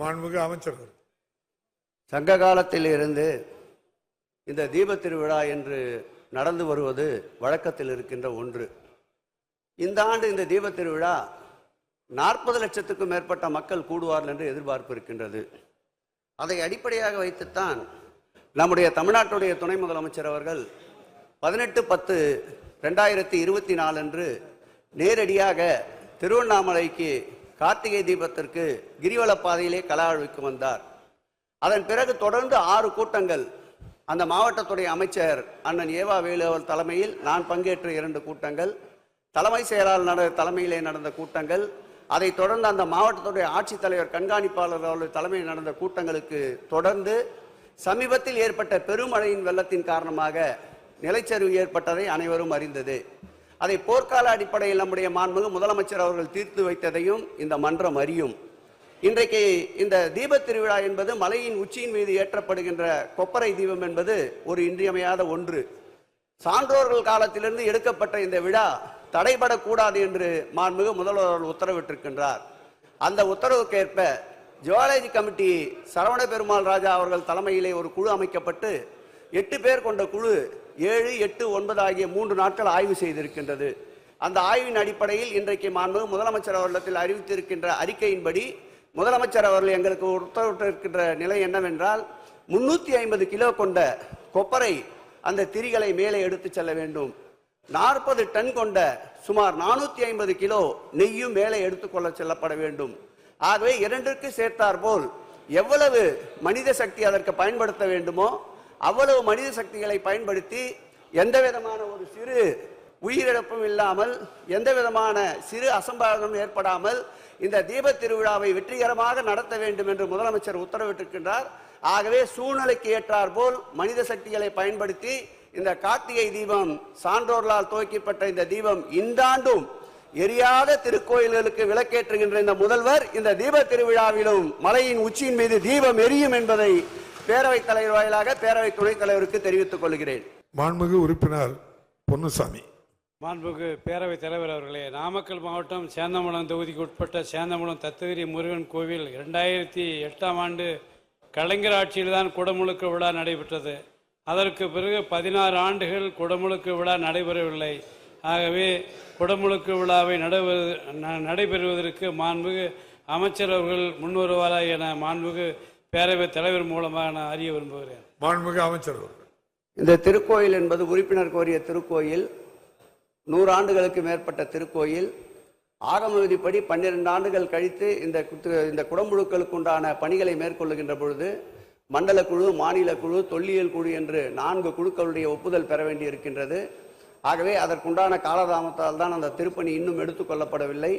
மாண்புமிகு அமைச்சர். சங்க காலத்தில் இருந்து இந்த தீப திருவிழா என்று நடந்து வருவது வழக்கத்தில் இருக்கின்ற ஒன்று. இந்த ஆண்டு இந்த தீப திருவிழா 40 லட்சத்துக்கும் மேற்பட்ட மக்கள் கூடுவார்கள் என்று எதிர்பார்ப்பு இருக்கின்றது. அதை அடிப்படையாக வைத்துத்தான் நம்முடைய தமிழ்நாட்டுடைய துணை முதலமைச்சர் அவர்கள் 18/10/2024 அன்று நேரடியாக திருவண்ணாமலைக்கு கார்த்திகை தீபத்திற்கு கிரிவல பாதையிலே கலாழ்வுக்கு வந்தார். அதன் பிறகு தொடர்ந்து 6 கூட்டங்கள் அந்த மாவட்டத்துடைய அமைச்சர் அண்ணன் ஏவா வேலு அவர் தலைமையில் நான் பங்கேற்ற 2 கூட்டங்கள், தலைமை செயலாளர் தலைமையிலே நடந்த கூட்டங்கள், அதை தொடர்ந்து அந்த மாவட்டத்துடைய ஆட்சித்தலைவர் கண்காணிப்பாளர் அவர்கள் தலைமையில் நடந்த கூட்டங்களுக்கு தொடர்ந்து சமீபத்தில் ஏற்பட்ட பெருமழையின் வெள்ளத்தின் காரணமாக நிலச்சரிவு ஏற்பட்டதை அனைவரும் அறிந்தது. அதை போர்க்கால அடிப்படையில் நம்முடைய மாண்புமிகு முதலமைச்சர் அவர்கள் தீர்த்து வைத்ததையும் இந்த மன்றம் அறியும். இன்றைக்கு இந்த தீப திருவிழா என்பது மலையின் உச்சியின் மீது ஏற்றப்படுகின்ற கொப்பரை தீபம் என்பது ஒரு இன்றியமையாத ஒன்று. சான்றோர்கள் காலத்திலிருந்து எடுக்கப்பட்ட இந்த விழா தடைபடக்கூடாது என்று மாண்புமிகு முதல்வர் உத்தரவிட்டிருக்கின்றார். அந்த உத்தரவுக்கேற்ப ஜுவாலஜி கமிட்டி சரவண பெருமாள் ராஜா அவர்கள் தலைமையிலே ஒரு குழு அமைக்கப்பட்டு 8 பேர் கொண்ட குழு 7, 8, 9 ஆகிய 3 நாட்கள் ஆய்வு செய்திருக்கின்றது. அந்த ஆய்வின் அடிப்படையில் இன்றைக்கு மாண்புமிகு முதலமைச்சர் அவர்களிடத்தில் அறிவித்திருக்கின்ற அறிக்கையின்படி முதலமைச்சர் அவர்கள் எங்களுக்கு உத்தரவிட்டிருக்கின்ற நிலை என்னவென்றால் 350 கிலோ கொண்ட கொப்பரை அந்த திரிகளை மேலே எடுத்து செல்ல வேண்டும். 40 டன் கொண்ட சுமார் 450 கிலோ நெய்யும் மேலே எடுத்துக்கொள்ள செல்லப்பட வேண்டும். ஆகவே 2ற்கு சேர்த்தார் போல் எவ்வளவு மனித சக்தி அதற்கு பயன்படுத்த வேண்டுமோ அவ்வளவு மனித சக்திகளை பயன்படுத்தி எந்த விதமான ஒரு சிறு உயிரிழப்பும் இல்லாமல் எந்த விதமான சிறு அசம்பாவிதம் ஏற்படாமல் இந்த தீப திருவிழாவை வெற்றிகரமாக நடத்த வேண்டும் என்று முதலமைச்சர் உத்தரவிட்டிருக்கின்றார். ஆகவே சூழ்நிலைக்கு ஏற்றார் போல் மனித சக்திகளை பயன்படுத்தி இந்த கார்த்திகை தீபம் சான்றோர்களால் துவக்கப்பட்ட இந்த தீபம் இந்த ஆண்டும் எரியாத திருக்கோயில்களுக்கு விளக்கேற்றுகின்ற இந்த முதல்வர் இந்த தீப திருவிழாவிலும் மலையின் உச்சியின் மீது தீபம் எரியும் என்பதை பேரவைத் தலைவர் வாயிலாக பேரவை துணைத் தலைவருக்கு தெரிவித்துக் கொள்கிறேன். மாண்புமிகு உறுப்பினர் பொன்னுசாமி. மாண்புமிகு பேரவைத் தலைவர் அவர்களே, நாமக்கல் மாவட்டம் சேந்தமங்கலம் தொகுதிக்கு உட்பட்ட சேந்தமங்கலம் தத்தகிரி முருகன் கோவில் 2008ஆம் ஆண்டு கலைஞர் ஆட்சியில்தான் குடமுழுக்கு விழா நடைபெற்றது. அதற்கு பிறகு 16 ஆண்டுகள் குடமுழுக்கு விழா நடைபெறவில்லை. ஆகவே குடமுழுக்கு விழாவை நடைபெறுவதற்கு மாண்புமிகு அமைச்சர் அவர்கள் முன்வருவாரா என மாண்புமிகு பேரவைத் தலைவர் மூலமாக நான் அறிய விரும்புகிறேன். மாண்புமிகு அமைச்சர். இந்த திருக்கோயில் என்பது உறுப்பினர் கோரிய திருக்கோயில், 100 ஆண்டுகளுக்கு மேற்பட்ட திருக்கோயில். ஆகம விதிப்படி 12 ஆண்டுகள் கழித்து இந்த குடமுழுக்களுக்கு உண்டான பணிகளை மேற்கொள்ளுகின்ற பொழுது மண்டல குழு, மாநில குழு, தொல்லியல் குழு என்று 4 குழுக்களுடைய ஒப்புதல் பெற வேண்டி இருக்கின்றது. ஆகவே அதற்குண்டான காலதாமத்தால் தான் அந்த திருப்பணி இன்னும் எடுத்துக்கொள்ளப்படவில்லை.